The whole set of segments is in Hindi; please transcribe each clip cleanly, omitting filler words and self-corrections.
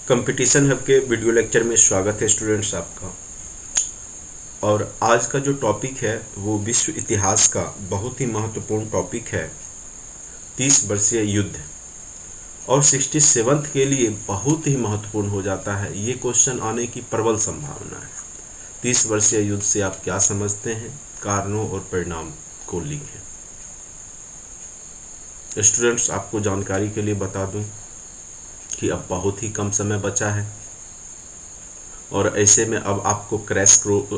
कंपटीशन हब के वीडियो लेक्चर में स्वागत है स्टूडेंट्स आपका। और आज का जो टॉपिक है वो विश्व इतिहास का बहुत ही महत्वपूर्ण टॉपिक है, 30 वर्षीय युद्ध। और 67th के लिए बहुत ही महत्वपूर्ण हो जाता है, ये क्वेश्चन आने की प्रबल संभावना है। 30 वर्षीय युद्ध से आप क्या समझते हैं, कारणों और परिणाम को लिखें। स्टूडेंट्स, आपको जानकारी के लिए बता दूं कि अब बहुत ही कम समय बचा है और ऐसे में अब आपको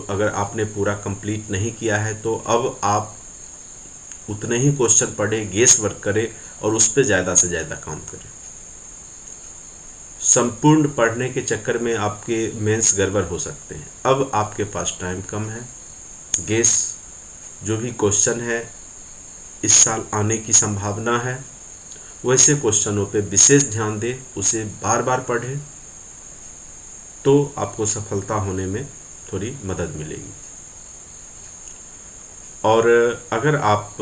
अगर आपने पूरा कंप्लीट नहीं किया है तो अब आप उतने ही क्वेश्चन पढ़ें, गेस वर्क करें और उस पर ज़्यादा से ज़्यादा काम करें। संपूर्ण पढ़ने के चक्कर में आपके मेंस गड़बड़ हो सकते हैं। अब आपके पास टाइम कम है। गेस जो भी क्वेश्चन है इस साल आने की संभावना है, वैसे क्वेश्चनों पे विशेष ध्यान दें, उसे बार बार पढ़ें तो आपको सफलता होने में थोड़ी मदद मिलेगी। और अगर आप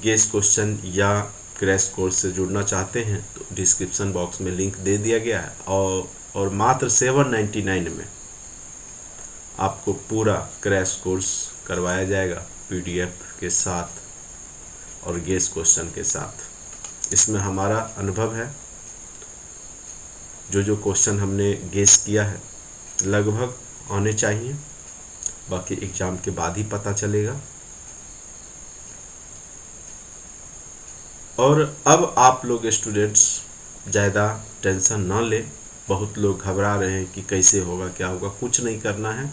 गेस क्वेश्चन या क्रैश कोर्स से जुड़ना चाहते हैं तो डिस्क्रिप्शन बॉक्स में लिंक दे दिया गया है और मात्र 799 में आपको पूरा क्रैश कोर्स करवाया जाएगा, PDF के साथ और गेस क्वेश्चन के साथ। इसमें हमारा अनुभव है, जो क्वेश्चन हमने गेस किया है लगभग आने चाहिए, बाकी एग्जाम के बाद ही पता चलेगा। और अब आप लोग स्टूडेंट्स ज़्यादा टेंशन ना लें। बहुत लोग घबरा रहे हैं कि कैसे होगा, क्या होगा। कुछ नहीं करना है,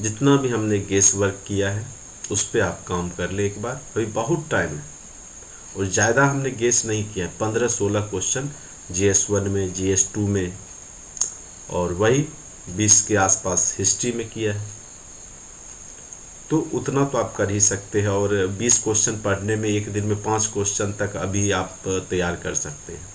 जितना भी हमने गेस वर्क किया है उस पर आप काम कर ले एक बार। अभी बहुत टाइम है और ज़्यादा हमने गेस नहीं किया। 15-16 क्वेश्चन GS1 में, GS2 में और वही 20 के आसपास हिस्ट्री में किया है, तो उतना तो आप कर ही सकते हैं। और 20 क्वेश्चन पढ़ने में एक दिन में 5 क्वेश्चन तक अभी आप तैयार कर सकते हैं।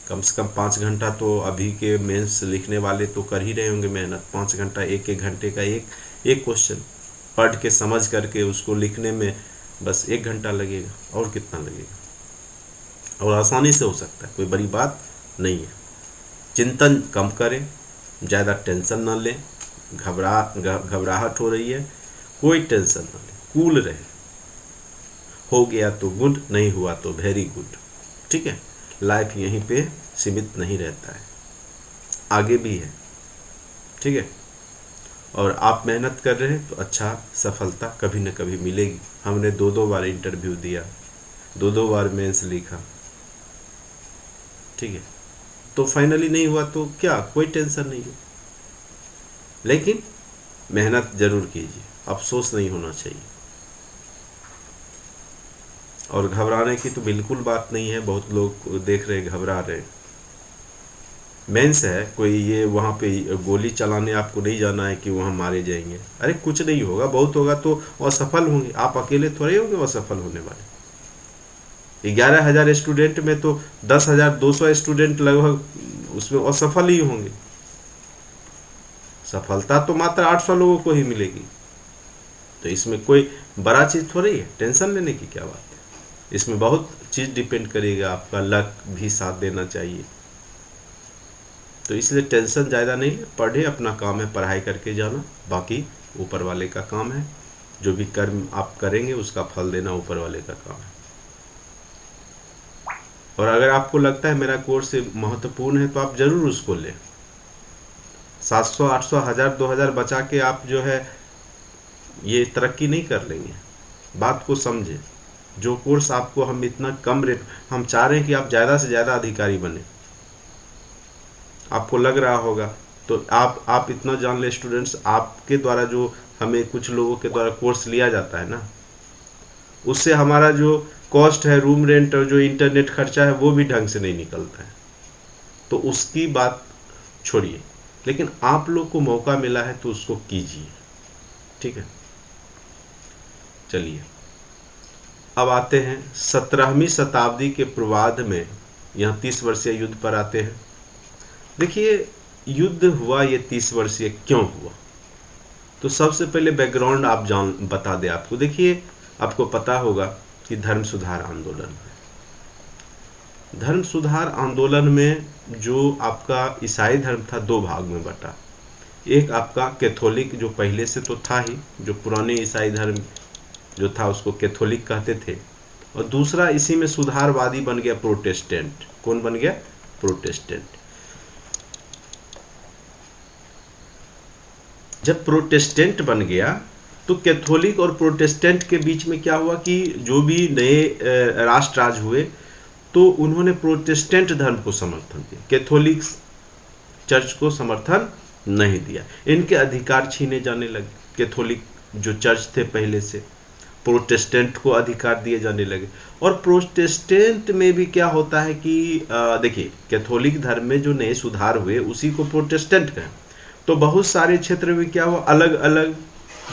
कम से कम 5 घंटा तो अभी के मेंस लिखने वाले तो कर ही रहे होंगे मेहनत। 5 घंटा, एक घंटे का एक क्वेश्चन पढ़ के समझ करके उसको लिखने में बस 1 घंटा लगेगा, और कितना लगेगा। और आसानी से हो सकता है, कोई बड़ी बात नहीं है। चिंतन कम करें, ज़्यादा टेंशन ना लें। घबराहट हो रही है, कोई टेंशन ना लें, कूल रहे। हो गया तो गुड, नहीं हुआ तो वेरी गुड। ठीक है, लाइफ यहीं पे सीमित नहीं रहता है, आगे भी है। ठीक है, और आप मेहनत कर रहे हैं तो अच्छा सफलता कभी न कभी मिलेगी। हमने 2 बार इंटरव्यू दिया, 2 बार मेंस लिखा। ठीक है, तो फाइनली नहीं हुआ तो क्या, कोई टेंशन नहीं है, लेकिन मेहनत जरूर कीजिए, अफसोस नहीं होना चाहिए। और घबराने की तो बिल्कुल बात नहीं है। बहुत लोग देख रहे घबरा रहे। मेंस है, कोई ये वहाँ पे गोली चलाने आपको नहीं जाना है कि वहाँ मारे जाएंगे। अरे कुछ नहीं होगा, बहुत होगा तो असफल होंगे। आप अकेले थोड़े होंगे असफल होने वाले। 11,000 स्टूडेंट में तो 10,200 स्टूडेंट लगभग उसमें असफल ही होंगे। सफलता तो मात्र 800 लोगों को ही मिलेगी। तो इसमें कोई बड़ा चीज़ थोड़ी है, टेंशन लेने की क्या बात है। इसमें बहुत चीज़ डिपेंड करेगा, आपका लक भी साथ देना चाहिए। तो इसलिए टेंशन ज़्यादा नहीं ले, पढ़े, अपना काम है पढ़ाई करके जाना, बाकी ऊपर वाले का काम है। जो भी कर्म आप करेंगे उसका फल देना ऊपर वाले का काम है। और अगर आपको लगता है मेरा कोर्स महत्वपूर्ण है तो आप ज़रूर उसको लें। 700, 800, 1000, 2000 बचा के आप जो है ये तरक्की नहीं कर लेंगे। बात को समझें। जो कोर्स आपको हम इतना कम रेट, हम चाह रहे हैं कि आप ज़्यादा से ज़्यादा अधिकारी बने। आपको लग रहा होगा तो आप इतना जान ले स्टूडेंट्स, आपके द्वारा जो हमें कुछ लोगों के द्वारा कोर्स लिया जाता है ना, उससे हमारा जो कॉस्ट है, रूम रेंट और जो इंटरनेट खर्चा है वो भी ढंग से नहीं निकलता है। तो उसकी बात छोड़िए, लेकिन आप लोग को मौका मिला है तो उसको कीजिए। ठीक है, चलिए अब आते हैं 17वीं शताब्दी के पूर्वार्ध में, यहाँ 30 वर्षीय युद्ध पर आते हैं। देखिए, युद्ध हुआ ये 30 वर्षीय क्यों हुआ, तो सबसे पहले बैकग्राउंड आप बता दें आपको। देखिए, आपको पता होगा कि धर्म सुधार आंदोलन है। धर्म सुधार आंदोलन में जो आपका ईसाई धर्म था दो भाग में बटा। एक आपका कैथोलिक जो पहले से तो था ही, जो पुराने ईसाई धर्म जो था उसको कैथोलिक कहते थे, और दूसरा इसी में सुधारवादी बन गया प्रोटेस्टेंट। कौन बन गया? प्रोटेस्टेंट। जब प्रोटेस्टेंट बन गया तो कैथोलिक और प्रोटेस्टेंट के बीच में क्या हुआ कि जो भी नए राष्ट्र राज हुए तो उन्होंने प्रोटेस्टेंट धर्म को समर्थन दिया, कैथोलिक चर्च को समर्थन नहीं दिया। इनके अधिकार छीने जाने लगे। कैथोलिक जो चर्च थे पहले से, प्रोटेस्टेंट को अधिकार दिए जाने लगे। और प्रोटेस्टेंट में भी क्या होता है कि देखिए, कैथोलिक धर्म में जो नए सुधार हुए उसी को प्रोटेस्टेंट कहें, तो बहुत सारे क्षेत्र में क्या हुआ, अलग अलग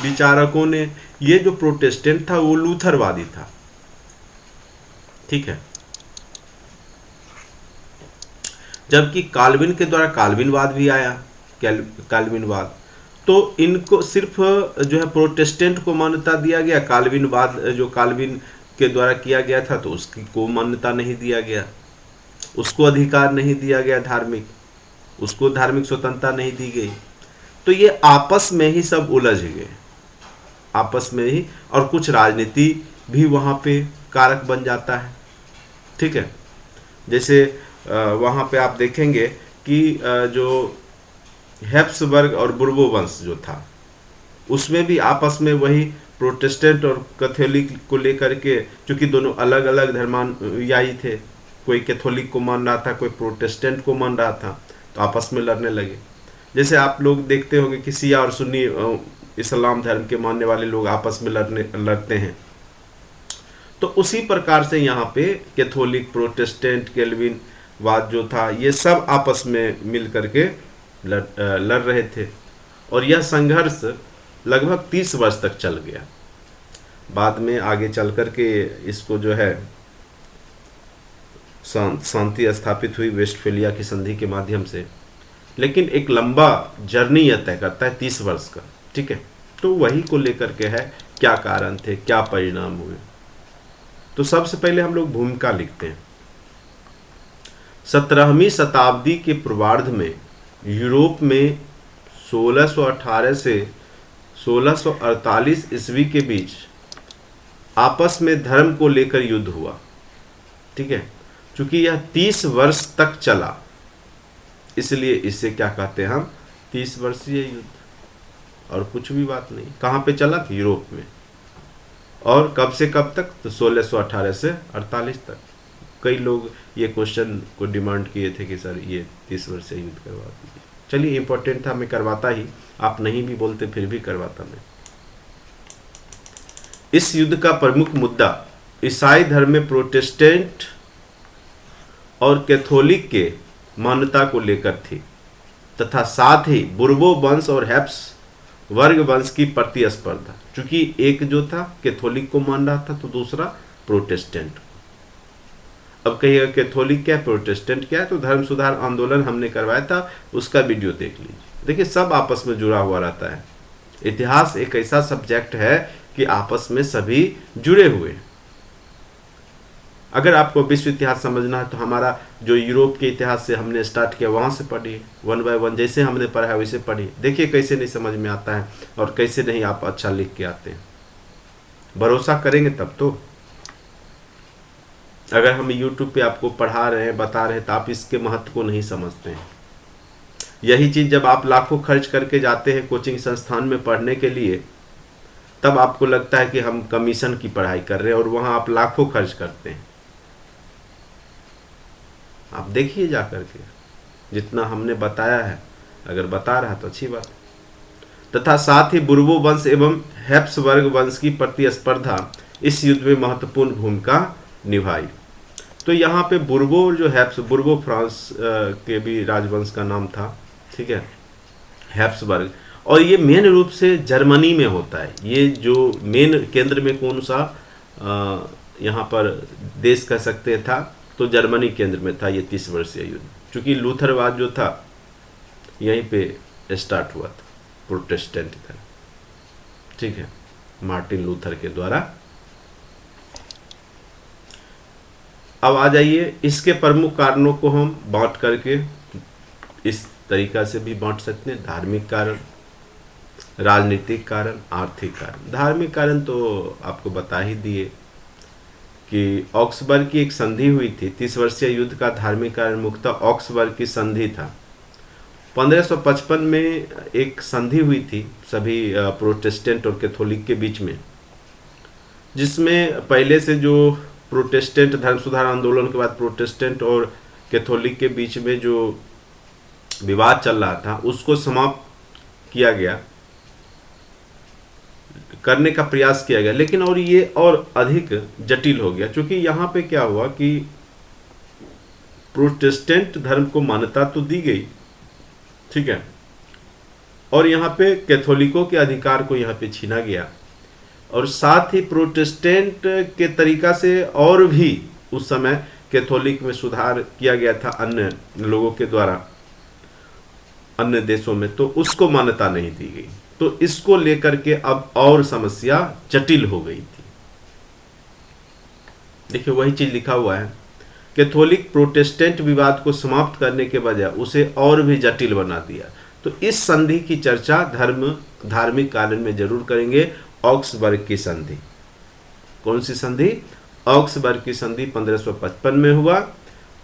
विचारकों ने, ये जो प्रोटेस्टेंट था वो लूथरवादी था, ठीक है, जबकि काल्विन के द्वारा काल्विनवाद भी आया, काल्विनवाद। तो इनको सिर्फ जो है प्रोटेस्टेंट को मान्यता दिया गया, काल्विनवाद जो काल्विन के द्वारा किया गया था तो उसकी को मान्यता नहीं दिया गया, उसको अधिकार नहीं दिया गया धार्मिक, उसको धार्मिक स्वतंत्रता नहीं दी गई। तो ये आपस में ही सब उलझ गए, आपस में ही, और कुछ राजनीति भी वहाँ पे कारक बन जाता है, ठीक है। जैसे वहाँ पे आप देखेंगे कि जो हैब्सबर्ग और बुर्बो वंश जो था उसमें भी आपस में वही प्रोटेस्टेंट और कैथोलिक को लेकर के, चूँकि दोनों अलग अलग धर्मानुयायी थे, कोई कैथोलिक को मान रहा था, कोई प्रोटेस्टेंट को मान रहा था, तो आपस में लड़ने लगे। जैसे आप लोग देखते होंगे कि शिया और सुन्नी इस्लाम धर्म के मानने वाले लोग आपस में लड़ते हैं। तो उसी प्रकार से यहाँ पे कैथोलिक, प्रोटेस्टेंट, कैल्विन वाद जो था, ये सब आपस में मिल करके लड़ रहे थे। और यह संघर्ष लगभग 30 वर्ष तक चल गया। बाद में आगे चल करके इसको जो है शांति स्थापित हुई वेस्टफेलिया की संधि के माध्यम से, लेकिन एक लंबा जर्नी यह तय करता है 30 वर्ष का, ठीक है। तो वही को लेकर के है, क्या कारण थे, क्या परिणाम हुए। तो सबसे पहले हम लोग भूमिका लिखते हैं। 17वीं शताब्दी के पूर्वार्ध में यूरोप में 1618 से 1648 ईस्वी के बीच आपस में धर्म को लेकर युद्ध हुआ, ठीक है। चूंकि यह 30 वर्ष तक चला, इसलिए इसे क्या कहते हैं हम, 30 वर्षीय युद्ध, और कुछ भी बात नहीं। कहाँ पे चला था? यूरोप में। और कब से कब तक? तो 1618 से 48 तक। कई लोग ये क्वेश्चन को डिमांड किए थे कि सर ये 30 वर्षीय युद्ध करवा दीजिए। चलिए, इंपॉर्टेंट था, मैं करवाता ही, आप नहीं भी बोलते फिर भी करवाता मैं। इस युद्ध का प्रमुख मुद्दा ईसाई धर्म में प्रोटेस्टेंट और कैथोलिक के मान्यता को लेकर थी, तथा साथ ही बुर्बो वंश और हैप्स वर्ग वंश की प्रतिस्पर्धा। चूंकि एक जो था कैथोलिक को मान रहा था तो दूसरा प्रोटेस्टेंट। अब कहिएगा कैथोलिक क्या है, प्रोटेस्टेंट क्या है? तो धर्म सुधार आंदोलन हमने करवाया था, उसका वीडियो देख लीजिए। देखिए, सब आपस में जुड़ा हुआ रहता है। इतिहास एक ऐसा सब्जेक्ट है कि आपस में सभी जुड़े हुए हैं। अगर आपको विश्व इतिहास समझना है तो हमारा जो यूरोप के इतिहास से हमने स्टार्ट किया वहाँ से पढ़िए, 1 बाय 1 जैसे हमने पढ़ा है वैसे पढ़िए। देखिए कैसे नहीं समझ में आता है और कैसे नहीं आप अच्छा लिख के आते हैं। भरोसा करेंगे तब तो। अगर हम YouTube पे आपको पढ़ा रहे हैं, बता रहे हैं, तो आप इसके महत्व को नहीं समझते हैं। यही चीज़ जब आप लाखों खर्च करके जाते हैं कोचिंग संस्थान में पढ़ने के लिए, तब आपको लगता है कि हम कमीशन की पढ़ाई कर रहे हैं, और वहाँ आप लाखों खर्च करते हैं। आप देखिए जा करके, जितना हमने बताया है, अगर बता रहा तो अच्छी बात। तथा साथ ही बुर्बो वंश एवं हैब्सबर्ग वंश की प्रतिस्पर्धा इस युद्ध में महत्वपूर्ण भूमिका निभाई। तो यहाँ पे बुर्बो जो बुर्बो फ्रांस के भी राजवंश का नाम था, ठीक है, हैब्सबर्ग, और ये मेन रूप से जर्मनी में होता है। ये जो मेन केंद्र में कौन सा यहाँ पर देश कह सकते था, तो जर्मनी केंद्र में था ये 30 वर्षीय युद्ध। चूँकि लूथरवाद जो था यहीं पे स्टार्ट हुआ था, प्रोटेस्टेंट था, ठीक है, मार्टिन लूथर के द्वारा। अब आ जाइए, इसके प्रमुख कारणों को हम बांट करके इस तरीका से भी बांट सकते हैं: धार्मिक कारण, राजनीतिक कारण, आर्थिक कारण। धार्मिक कारण तो आपको बता ही दिए कि ऑक्सबर्ग की एक संधि हुई थी। 30 वर्षीय युद्ध का धार्मिक कारण मुख्यतः ऑक्सबर्ग की संधि था। 1555 में एक संधि हुई थी सभी प्रोटेस्टेंट और कैथोलिक के बीच में, जिसमें पहले से जो प्रोटेस्टेंट धर्म सुधार आंदोलन के बाद प्रोटेस्टेंट और कैथोलिक के बीच में जो विवाद चल रहा था उसको समाप्त किया गया, करने का प्रयास किया गया। लेकिन और ये और अधिक जटिल हो गया, क्योंकि यहाँ पे क्या हुआ कि प्रोटेस्टेंट धर्म को मान्यता तो दी गई, ठीक है, और यहाँ पे कैथोलिकों के अधिकार को यहाँ पे छीना गया, और साथ ही प्रोटेस्टेंट के तरीका से और भी उस समय कैथोलिक में सुधार किया गया था अन्य लोगों के द्वारा अन्य देशों में, तो उसको मान्यता नहीं दी गई। तो इसको लेकर के अब और समस्या जटिल हो गई थी। देखिए वही चीज लिखा हुआ है, कैथोलिक प्रोटेस्टेंट विवाद को समाप्त करने के बजाय उसे और भी जटिल बना दिया। तो इस संधि की चर्चा धार्मिक कारण में जरूर करेंगे। ऑक्सबर्ग की संधि, कौन सी संधि? ऑक्सबर्ग की संधि 1555 में हुआ,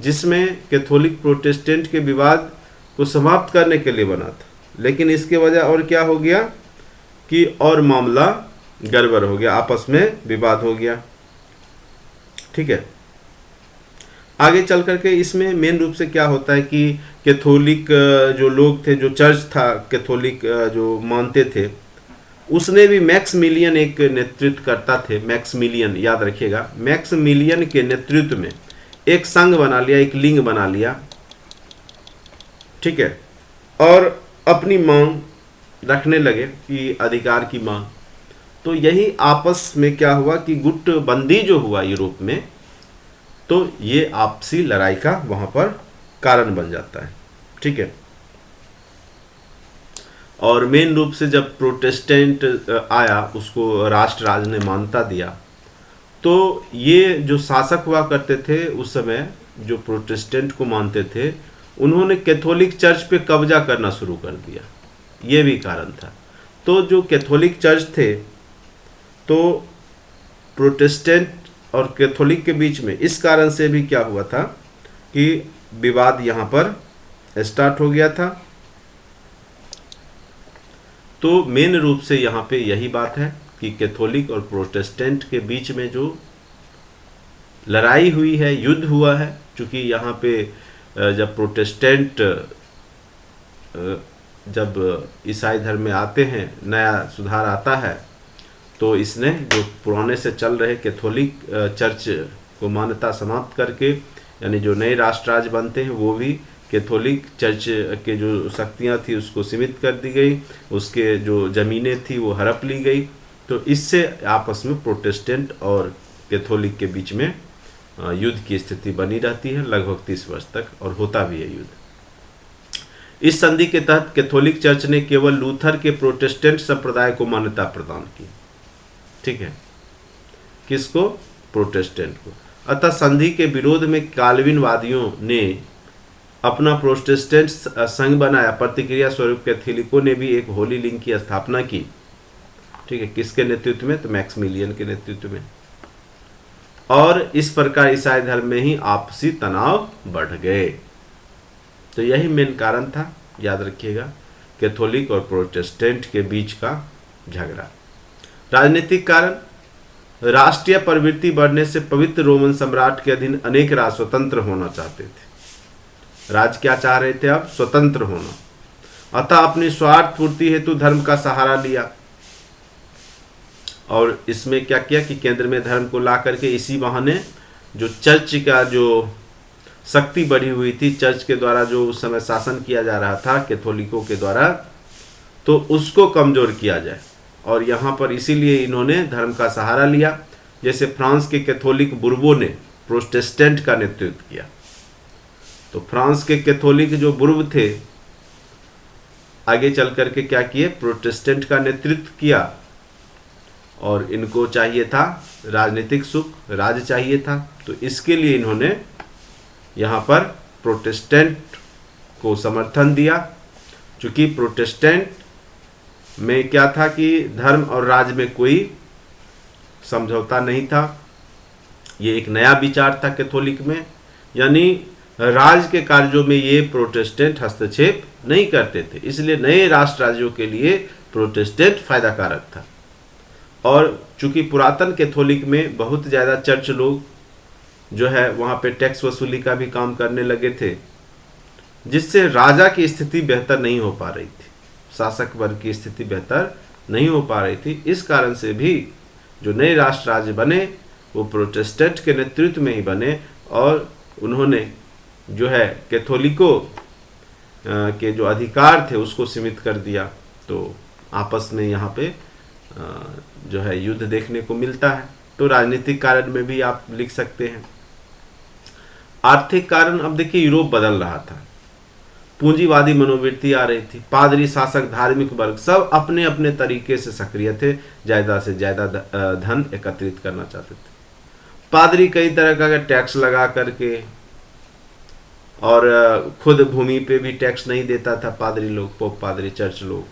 जिसमें कैथोलिक प्रोटेस्टेंट के विवाद को समाप्त करने के लिए बना था। लेकिन इसके वजह और क्या हो गया कि और मामला गड़बड़ हो गया, आपस में विवाद हो गया, ठीक है। आगे चल करके इसमें मेन रूप से क्या होता है कि कैथोलिक जो लोग थे, जो चर्च था कैथोलिक जो मानते थे, उसने भी मैक्समिलियन एक नेतृत्व करता थे, मैक्समिलियन याद रखिएगा, मैक्समिलियन के नेतृत्व में एक संघ बना लिया, एक लिंग बना लिया, ठीक है, और अपनी मांग रखने लगे कि अधिकार की मांग। तो यही आपस में क्या हुआ कि गुटबंदी जो हुआ यूरोप में, तो ये आपसी लड़ाई का वहां पर कारण बन जाता है, ठीक है। और मेन रूप से जब प्रोटेस्टेंट आया, उसको राष्ट्र राज ने मान्यता दिया, तो ये जो शासक हुआ करते थे उस समय, जो प्रोटेस्टेंट को मानते थे, उन्होंने कैथोलिक चर्च पे कब्जा करना शुरू कर दिया, ये भी कारण था। तो जो कैथोलिक चर्च थे, तो प्रोटेस्टेंट और कैथोलिक के बीच में इस कारण से भी क्या हुआ था कि विवाद यहाँ पर स्टार्ट हो गया था। तो मेन रूप से यहाँ पे यही बात है कि कैथोलिक और प्रोटेस्टेंट के बीच में जो लड़ाई हुई है, युद्ध हुआ है, क्योंकि यहाँ पे जब प्रोटेस्टेंट जब ईसाई धर्म में आते हैं, नया सुधार आता है, तो इसने जो पुराने से चल रहे कैथोलिक चर्च को मान्यता समाप्त करके, यानी जो नए राष्ट्र राज्य बनते हैं वो भी कैथोलिक चर्च के जो शक्तियाँ थी उसको सीमित कर दी गई, उसके जो ज़मीनें थी वो हड़प ली गई। तो इससे आपस में प्रोटेस्टेंट और कैथोलिक के बीच में युद्ध की स्थिति बनी रहती है लगभग 30 वर्ष तक, और होता भी है युद्ध। इस संधि के तहत कैथोलिक चर्च ने केवल लूथर के प्रोटेस्टेंट संप्रदाय को मान्यता प्रदान की, ठीक है, किसको? प्रोटेस्टेंट को। अतः संधि के विरोध में काल्विनवादियों ने अपना प्रोटेस्टेंट संघ बनाया। प्रतिक्रिया स्वरूप कैथोलिकों ने भी एक होली लिंग की स्थापना की, ठीक है, किसके नेतृत्व में? तो मैक्समिलियन के नेतृत्व में। और इस प्रकार ईसाई धर्म में ही आपसी तनाव बढ़ गए। तो यही मेन कारण था, याद रखिएगा, कैथोलिक और प्रोटेस्टेंट के बीच का झगड़ा। राजनीतिक कारण, राष्ट्रीय प्रवृत्ति बढ़ने से पवित्र रोमन सम्राट के अधीन अनेक राज्य स्वतंत्र होना चाहते थे। राज्य क्या चाह रहे थे? अब स्वतंत्र होना। अतः अपनी स्वार्थ पूर्ति हेतु धर्म का सहारा लिया, और इसमें क्या किया कि केंद्र में धर्म को ला करके इसी बहाने जो चर्च का जो शक्ति बढ़ी हुई थी, चर्च के द्वारा जो उस समय शासन किया जा रहा था कैथोलिकों के द्वारा, तो उसको कमजोर किया जाए। और यहाँ पर इसीलिए इन्होंने धर्म का सहारा लिया। जैसे फ्रांस के कैथोलिक बुर्बो ने प्रोटेस्टेंट का नेतृत्व किया, तो फ्रांस के कैथोलिक जो बुर्ब थे आगे चल करके क्या किए? प्रोटेस्टेंट का नेतृत्व किया, और इनको चाहिए था राजनीतिक सुख, राज चाहिए था। तो इसके लिए इन्होंने यहाँ पर प्रोटेस्टेंट को समर्थन दिया। चूँकि प्रोटेस्टेंट में क्या था कि धर्म और राज में कोई समझौता नहीं था। ये एक नया विचार था कैथोलिक में, यानी राज के कार्यों में ये प्रोटेस्टेंट हस्तक्षेप नहीं करते थे। इसलिए नए राष्ट्र राज्यों के लिए प्रोटेस्टेंट फायदा कारक था। और चूंकि पुरातन कैथोलिक में बहुत ज़्यादा चर्च लोग जो है वहाँ पे टैक्स वसूली का भी काम करने लगे थे, जिससे राजा की स्थिति बेहतर नहीं हो पा रही थी, शासक वर्ग की स्थिति बेहतर नहीं हो पा रही थी। इस कारण से भी जो नए राष्ट्र राज्य बने वो प्रोटेस्टेंट के नेतृत्व में ही बने, और उन्होंने जो है कैथोलिकों के जो अधिकार थे उसको सीमित कर दिया। तो आपस में यहाँ पे जो है युद्ध देखने को मिलता है। तो राजनीतिक कारण में भी आप लिख सकते हैं। आर्थिक कारण, अब देखिए यूरोप बदल रहा था, पूंजीवादी मनोवृत्ति आ रही थी, पादरी, शासक, धार्मिक वर्ग सब अपने अपने तरीके से सक्रिय थे, ज़्यादा से ज़्यादा धन एकत्रित करना चाहते थे। पादरी कई तरह का टैक्स लगा करके, और खुद भूमि पे भी टैक्स नहीं देता था पादरी लोग, पोप पादरी, चर्च लोग।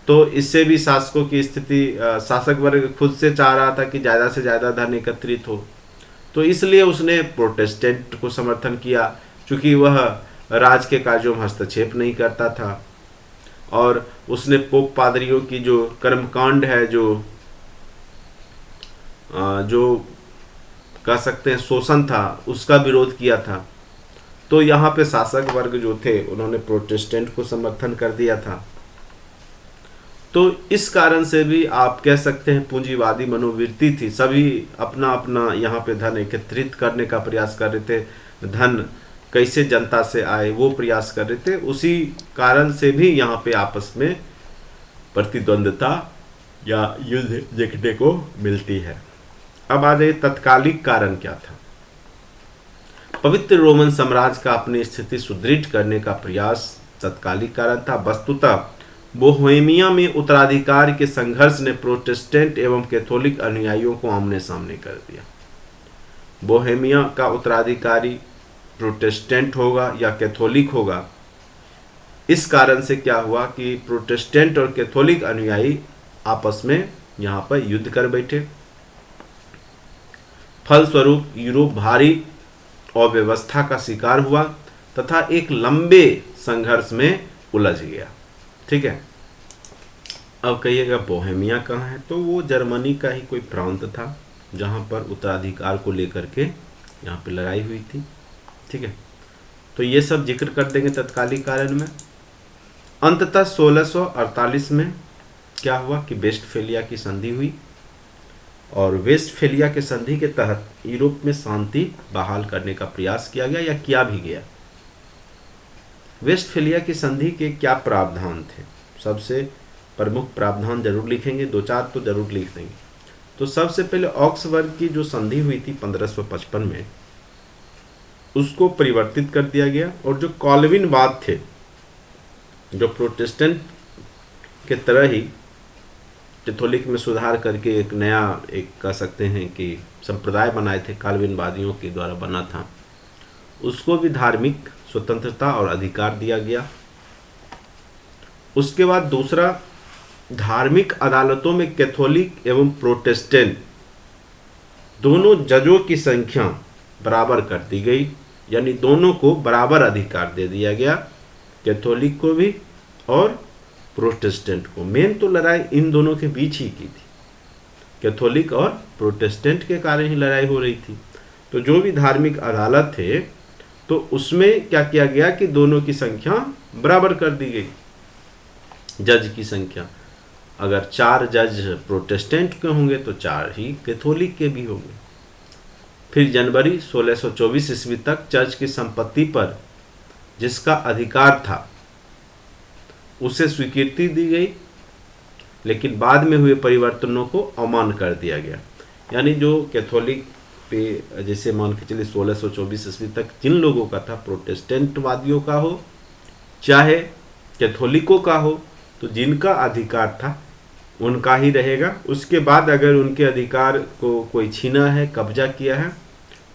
तो इससे भी शासकों की स्थिति, शासक वर्ग खुद से चाह रहा था कि ज़्यादा से ज़्यादा धन एकत्रित हो, तो इसलिए उसने प्रोटेस्टेंट को समर्थन किया, क्योंकि वह राज के कार्यों में हस्तक्षेप नहीं करता था। और उसने पोप पादरियों की जो कर्मकांड है, जो कह सकते हैं शोषण था, उसका विरोध किया था। तो यहाँ पे शासक वर्ग जो थे उन्होंने प्रोटेस्टेंट को समर्थन कर दिया था। तो इस कारण से भी आप कह सकते हैं पूंजीवादी मनोवृत्ति थी, सभी अपना अपना यहाँ पे धन एकत्रित करने का प्रयास कर रहे थे, धन कैसे जनता से आए वो प्रयास कर रहे थे। उसी कारण से भी यहाँ पे आपस में प्रतिद्वंद्विता या युद्ध देखने को मिलती है। अब आ जाए तत्कालिक कारण क्या था। पवित्र रोमन साम्राज्य का अपनी स्थिति सुदृढ़ करने का प्रयास तत्कालिक कारण था। वस्तुतः बोहेमिया में उत्तराधिकार के संघर्ष ने प्रोटेस्टेंट एवं कैथोलिक अनुयायियों को आमने सामने कर दिया। बोहेमिया का उत्तराधिकारी प्रोटेस्टेंट होगा या कैथोलिक होगा, इस कारण से क्या हुआ कि प्रोटेस्टेंट और कैथोलिक अनुयायी आपस में यहाँ पर युद्ध कर बैठे। फलस्वरूप यूरोप भारी अव्यवस्था का शिकार हुआ तथा एक लंबे संघर्ष में उलझ गया। ठीक है। अब कहिएगा बोहेमिया कहाँ है, तो वो जर्मनी का ही कोई प्रांत था जहाँ पर उत्तराधिकार को लेकर के यहाँ पे लड़ाई हुई थी। ठीक है, तो ये सब जिक्र कर देंगे तत्कालिक कारण में। अंततः 1648 में क्या हुआ कि वेस्टफेलिया की संधि हुई, और वेस्टफेलिया के संधि के तहत यूरोप में शांति बहाल करने का प्रयास किया गया, या किया भी गया। वेस्टफेलिया की संधि के क्या प्रावधान थे, सबसे प्रमुख प्रावधान जरूर लिखेंगे, 2-4 तो जरूर लिख देंगे। तो सबसे पहले ऑक्सबर्ग की जो संधि हुई थी 1555 में, उसको परिवर्तित कर दिया गया, और जो कॉल्विनवाद थे, जो प्रोटेस्टेंट के तरह ही कैथोलिक में सुधार करके एक नया, एक कह सकते हैं कि संप्रदाय बनाए थे, कॉल्विनवादियों के द्वारा बना था, उसको भी धार्मिक स्वतंत्रता और अधिकार दिया गया। उसके बाद दूसरा, धार्मिक अदालतों में कैथोलिक एवं प्रोटेस्टेंट दोनों जजों की संख्या बराबर कर दी गई, यानी दोनों को बराबर अधिकार दे दिया गया, कैथोलिक को भी और प्रोटेस्टेंट को। मेन तो लड़ाई इन दोनों के बीच ही की थी, कैथोलिक और प्रोटेस्टेंट के कारण ही लड़ाई हो रही थी। तो जो भी धार्मिक अदालत थे, तो उसमें क्या किया गया कि दोनों की संख्या बराबर कर दी गई, जज की संख्या। अगर 4 जज प्रोटेस्टेंट के होंगे तो 4 ही कैथोलिक के भी होंगे। फिर जनवरी 1624 ईस्वी तक चर्च की संपत्ति पर जिसका अधिकार था उसे स्वीकृति दी गई, लेकिन बाद में हुए परिवर्तनों को अमान्य कर दिया गया। यानी जो कैथोलिक पे जैसे मान के चलिए 1624 ईस्वी तक जिन लोगों का था, प्रोटेस्टेंट वादियों का हो चाहे कैथोलिकों का हो, तो जिनका अधिकार था उनका ही रहेगा। उसके बाद अगर उनके अधिकार को कोई छीना है, कब्जा किया है,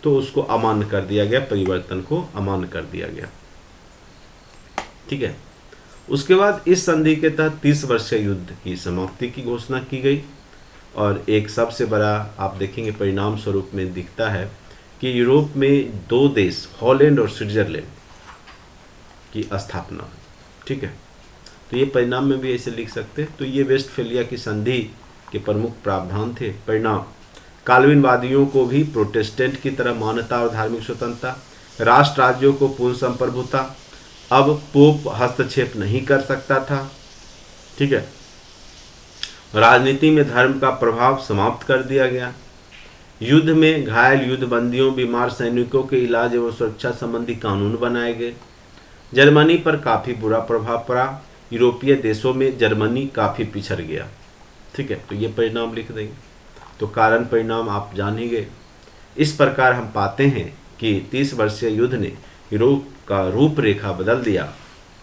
तो उसको अमान्य कर दिया गया, परिवर्तन को अमान्य कर दिया गया। ठीक है। उसके बाद इस संधि के तहत 30 वर्षीय युद्ध की समाप्ति की घोषणा की गई और एक सबसे बड़ा आप देखेंगे परिणाम स्वरूप में दिखता है कि यूरोप में 2 देश हॉलैंड और स्विट्जरलैंड की स्थापना। ठीक है। तो ये परिणाम में भी ऐसे लिख सकते हैं। तो ये वेस्टफेलिया की संधि के प्रमुख प्रावधान थे। परिणाम: काल्विनवादियों को भी प्रोटेस्टेंट की तरह मान्यता और धार्मिक स्वतंत्रता, राष्ट्र राज्यों को पूर्ण संप्रभुता, अब पोप हस्तक्षेप नहीं कर सकता था। ठीक है। राजनीति में धर्म का प्रभाव समाप्त कर दिया गया। युद्ध में घायल युद्ध बंदियों, बीमार सैनिकों के इलाज एवं सुरक्षा संबंधी कानून बनाए गए। जर्मनी पर काफ़ी बुरा प्रभाव पड़ा। यूरोपीय देशों में जर्मनी काफ़ी पिछड़ गया। ठीक है। तो ये परिणाम लिख देंगे। तो कारण परिणाम आप जान ही गए। इस प्रकार हम पाते हैं कि 30 वर्षीय युद्ध ने यूरोप का रूपरेखा बदल दिया,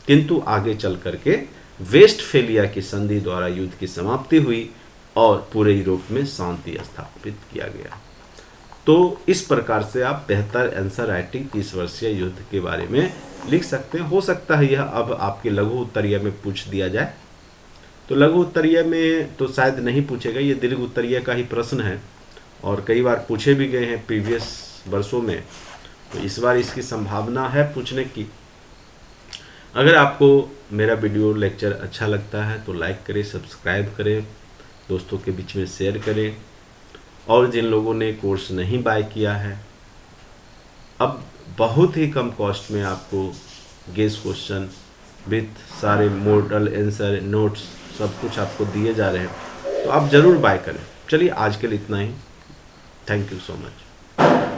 किंतु आगे चल करके वेस्टफेलिया की संधि द्वारा युद्ध की समाप्ति हुई और पूरे यूरोप में शांति स्थापित किया गया। तो इस प्रकार से आप बेहतर आंसर राइटिंग 30 वर्षीय युद्ध के बारे में लिख सकते हैं। हो सकता है यह अब आपके लघु उत्तरीय में पूछ दिया जाए। तो लघु उत्तरीय में तो शायद नहीं पूछेगा, ये दीर्घ उत्तरीय का ही प्रश्न है और कई बार पूछे भी गए हैं प्रीवियस वर्षों में। तो इस बार इसकी संभावना है पूछने की। अगर आपको मेरा वीडियो लेक्चर अच्छा लगता है तो लाइक करें, सब्सक्राइब करें, दोस्तों के बीच में शेयर करें। और जिन लोगों ने कोर्स नहीं बाय किया है, अब बहुत ही कम कॉस्ट में आपको गेस क्वेश्चन विथ सारे मॉडल आंसर नोट्स सब कुछ आपको दिए जा रहे हैं, तो आप ज़रूर बाय करें। चलिए आज के लिए इतना ही। Thank you so much.